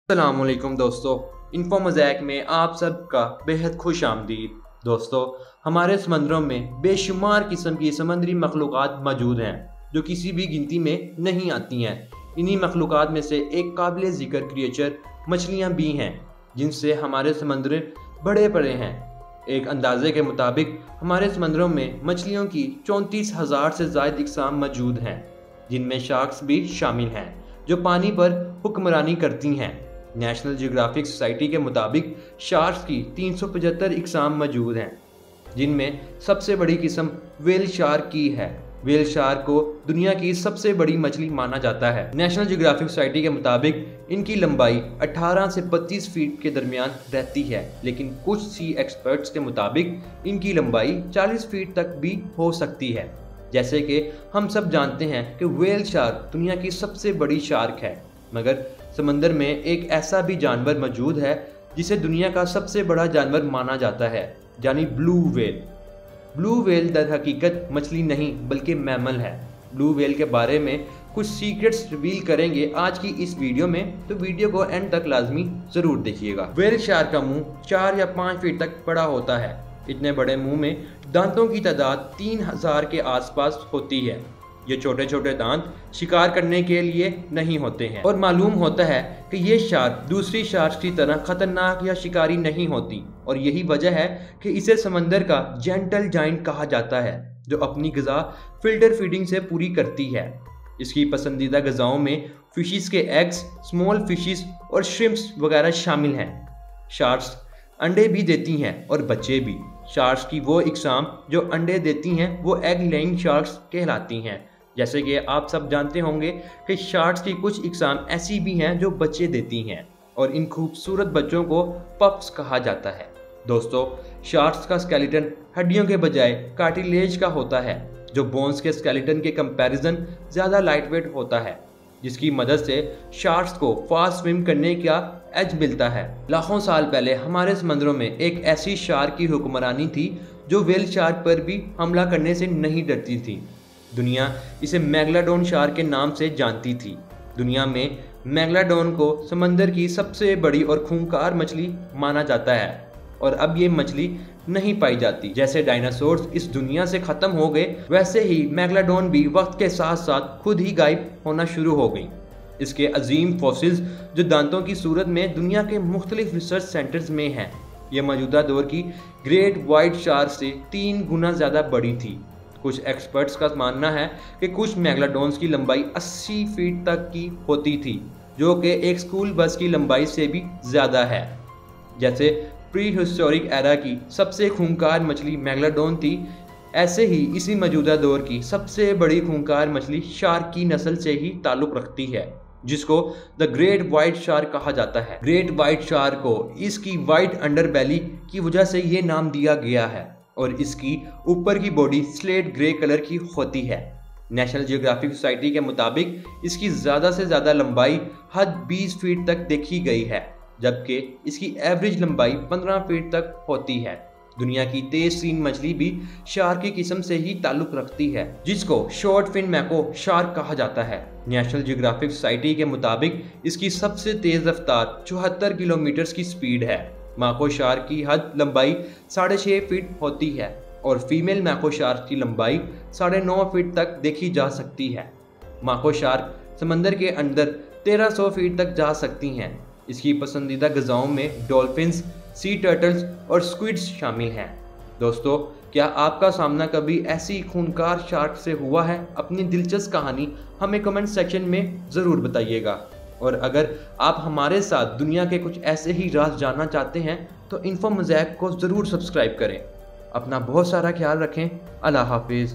अस्सलामुअलैकुम दोस्तों, info mosaic में आप सबका बेहद खुश आमदीद। दोस्तों, हमारे समंदरों में बेशुमार किस्म की समुद्री मखलूक़ात मौजूद हैं जो किसी भी गिनती में नहीं आती हैं। इन्हीं मखलूक़ात में से एक काबिल ज़िक्र क्रिएचर मछलियाँ भी हैं जिनसे हमारे समंदर बड़े पड़े हैं। एक अंदाजे के मुताबिक हमारे समंदरों में मछलियों की 34,000 से ज़ायद इक़साम मौजूद हैं, जिनमें शार्क्स भी शामिल हैं जो पानी पर हुक्मरानी करती हैं। नेशनल जियोग्राफिक सोसाइटी के मुताबिक शार्क्स की 375 इक़साम मौजूद हैं, जिनमें सबसे बड़ी किस्म व्हेल शार्क की है। व्हेल शार्क को दुनिया की सबसे बड़ी मछली माना जाता है। नेशनल जियोग्राफिक सोसाइटी के मुताबिक इनकी लंबाई 18 से 32 फीट के दरमियान रहती है, लेकिन कुछ सी एक्सपर्ट्स के मुताबिक इनकी लंबाई 40 फीट तक भी हो सकती है। जैसे कि हम सब जानते हैं कि व्हेल शार्क दुनिया की सबसे बड़ी शार्क है, मगर समंदर में एक ऐसा भी जानवर मौजूद है जिसे दुनिया का सबसे बड़ा जानवर माना जाता है, यानी ब्लू व्हेल। ब्लू व्हेल दर हकीकत मछली नहीं बल्कि मैमल है। ब्लू व्हेल के बारे में कुछ सीक्रेट्स रिवील करेंगे आज की इस वीडियो में, तो वीडियो को एंड तक लाजमी ज़रूर देखिएगा। व्हेल शार्क का मुंह 4 या 5 फीट तक बड़ा होता है। इतने बड़े मुंह में दांतों की तादाद 3000 के आसपास होती है। ये छोटे छोटे दांत शिकार करने के लिए नहीं होते हैं और मालूम होता है कि ये शार्क दूसरी शार्क की तरह खतरनाक या शिकारी नहीं होती, और यही वजह है कि इसे समंदर का जेंटल जायंट कहा जाता है, जो अपनी ग़िज़ा फिल्टर फीडिंग से पूरी करती है। इसकी पसंदीदा ग़िज़ाओं में फिशिस के एग्स, स्मॉल फिशिस और श्रिम्प्स वगैरह शामिल हैं। शार्क्स अंडे भी देती हैं और बच्चे भी। शार्क्स की वो इक़साम जो अंडे देती हैं वो एग लेइंग शार्क्स कहलाती हैं। जैसे कि आप सब जानते होंगे कि शार्क्स की कुछ इक़साम ऐसी भी हैं जो बच्चे देती हैं, और इन खूबसूरत बच्चों को पप्स कहा जाता है। दोस्तों, शार्क्स का स्केलेटन हड्डियों के बजाय कार्टिलेज का होता है, जो बोन्स के स्केलेटन के कंपैरिजन ज़्यादा लाइटवेट होता है, जिसकी मदद से शार्क्स को फास्ट स्विम करने का एज मिलता है। लाखों साल पहले हमारे समंदरों में एक ऐसी शार्क की हुक्मरानी थी जो व्हेल शार्क पर भी हमला करने से नहीं डरती थी। दुनिया इसे मेगलाडोन शार्क के नाम से जानती थी। दुनिया में मेगलाडोन को समंदर की सबसे बड़ी और खूंखार मछली माना जाता है, और अब ये मछली नहीं पाई जाती। जैसे डायनासोर्स इस दुनिया से ख़त्म हो गए, वैसे ही मेगलाडोन भी वक्त के साथ साथ खुद ही गायब होना शुरू हो गई। इसके अजीम फॉसिल्स जो दांतों की सूरत में दुनिया के मुख्तलिफ रिसर्च सेंटर्स में हैं, यह मौजूदा दौर की ग्रेट वाइट शार्क से 3 गुना ज़्यादा बड़ी थी। कुछ एक्सपर्ट्स का मानना है कि कुछ मेगलाडोन्स की लंबाई 80 फीट तक की होती थी, जो कि एक स्कूल बस की लंबाई से भी ज़्यादा है। जैसे प्री हिस्टोरिक एरा की सबसे खूंखार मछली मेगलाडोन थी, ऐसे ही इसी मौजूदा दौर की सबसे बड़ी खूंखार मछली शार्क की नस्ल से ही ताल्लुक़ रखती है, जिसको द ग्रेट वाइट शार्क कहा जाता है। ग्रेट वाइट शार्क को इसकी वाइट अंडर बेली की वजह से ये नाम दिया गया है, और इसकी ऊपर की बॉडी स्लेट ग्रे कलर की होती है। नेशनल जियोग्राफिक सोसाइटी के मुताबिक इसकी ज़्यादा से ज़्यादा लंबाई हद 20 फीट तक देखी गई है, जबकि इसकी एवरेज लंबाई 15 फीट तक होती है। दुनिया की तेज सीन मछली भी शार्क की किस्म से ही ताल्लुक़ रखती है, जिसको शॉर्ट फिन मैको शार्क कहा जाता है। नेशनल जियोग्राफिक सोसाइटी के मुताबिक इसकी सबसे तेज़ रफ्तार 74 किलोमीटर की स्पीड है। माको शार्क की हद लंबाई 6.5 फीट होती है, और फीमेल माको शार्क की लंबाई 9.5 फीट तक देखी जा सकती है। माको शार्क समंदर के अंदर 1300 फीट तक जा सकती हैं। इसकी पसंदीदा ग़िज़ाओं में डॉल्फिन्स, सी टर्टल्स और स्क्विड्स शामिल हैं। दोस्तों, क्या आपका सामना कभी ऐसी खूंखार शार्क से हुआ है? अपनी दिलचस्प कहानी हमें कमेंट सेक्शन में ज़रूर बताइएगा, और अगर आप हमारे साथ दुनिया के कुछ ऐसे ही राज जानना चाहते हैं तो इन्फो मोज़ैक को ज़रूर सब्सक्राइब करें। अपना बहुत सारा ख्याल रखें। अल्लाह हाफिज़।